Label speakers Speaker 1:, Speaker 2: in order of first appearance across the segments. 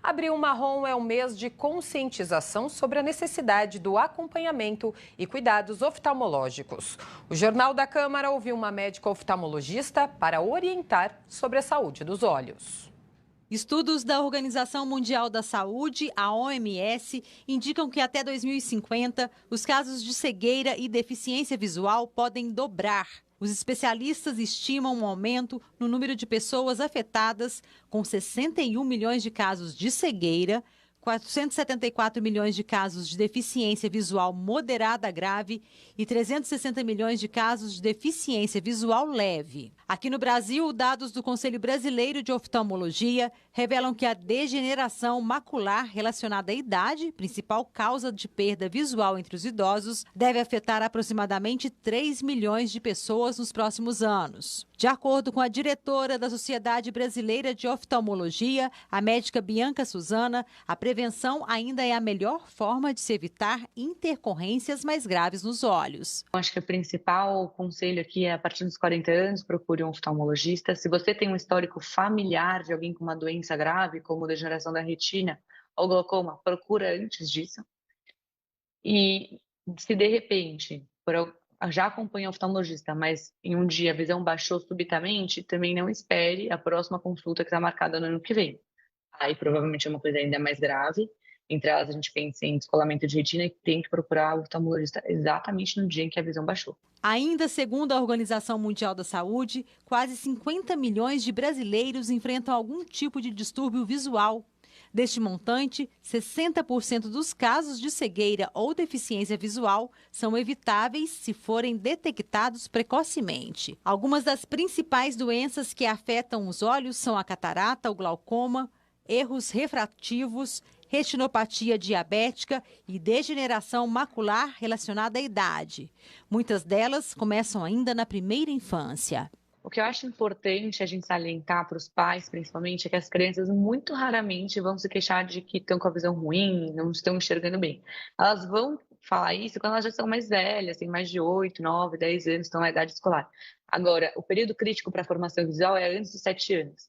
Speaker 1: Abril Marrom é um mês de conscientização sobre a necessidade do acompanhamento e cuidados oftalmológicos. O Jornal da Câmara ouviu uma médica oftalmologista para orientar sobre a saúde dos olhos.
Speaker 2: Estudos da Organização Mundial da Saúde, a OMS, indicam que até 2050 os casos de cegueira e deficiência visual podem dobrar. Os especialistas estimam um aumento no número de pessoas afetadas, com 61 milhões de casos de cegueira, 474 milhões de casos de deficiência visual moderada grave e 360 milhões de casos de deficiência visual leve. Aqui no Brasil, dados do Conselho Brasileiro de Oftalmologia revelam que a degeneração macular relacionada à idade, principal causa de perda visual entre os idosos, deve afetar aproximadamente 3 milhões de pessoas nos próximos anos. De acordo com a diretora da Sociedade Brasileira de Oftalmologia, a médica Bianca Suzana, a prevenção ainda é a melhor forma de se evitar intercorrências mais graves nos olhos.
Speaker 3: Acho que o principal conselho aqui é, a partir dos 40 anos, procure um oftalmologista. Se você tem um histórico familiar de alguém com uma doença grave, como degeneração da retina ou glaucoma, procura antes disso. E se de repente, já acompanha o oftalmologista, mas em um dia a visão baixou subitamente, também não espere a próxima consulta que está marcada no ano que vem. Aí provavelmente é uma coisa ainda mais grave. Entre elas, a gente pensa em descolamento de retina e tem que procurar o oftalmologista exatamente no dia em que a visão baixou.
Speaker 2: Ainda segundo a Organização Mundial da Saúde, quase 50 milhões de brasileiros enfrentam algum tipo de distúrbio visual. Deste montante, 60% dos casos de cegueira ou deficiência visual são evitáveis se forem detectados precocemente. Algumas das principais doenças que afetam os olhos são a catarata, o glaucoma, erros refrativos, retinopatia diabética e degeneração macular relacionada à idade. Muitas delas começam ainda na primeira infância.
Speaker 3: O que eu acho importante a gente salientar para os pais, principalmente, é que as crianças muito raramente vão se queixar de que estão com a visão ruim, não estão enxergando bem. Elas vão falar isso quando elas já são mais velhas, têm mais de 8, 9, 10 anos, estão na idade escolar. Agora, o período crítico para a formação visual é antes dos 7 anos.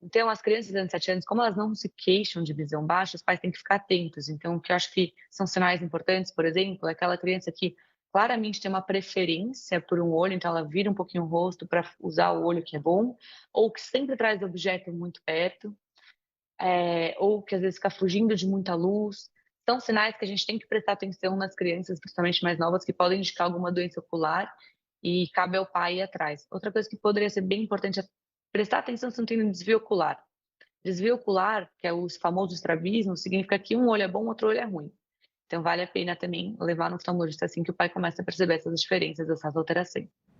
Speaker 3: Então, as crianças de 7 anos, como elas não se queixam de visão baixa, os pais têm que ficar atentos. Então, o que eu acho que são sinais importantes, por exemplo, é aquela criança que claramente tem uma preferência por um olho, então ela vira um pouquinho o rosto para usar o olho, que é bom, ou que sempre traz o objeto muito perto, ou que às vezes fica fugindo de muita luz. São sinais que a gente tem que prestar atenção nas crianças, principalmente mais novas, que podem indicar alguma doença ocular e cabe ao pai ir atrás. Outra coisa que poderia ser bem importante é prestar atenção se não tem desvio ocular. Desvio ocular, que é o famoso estrabismo, significa que um olho é bom, outro olho é ruim. Então, vale a pena também levar no oftalmologista assim que o pai começa a perceber essas diferenças, essas alterações.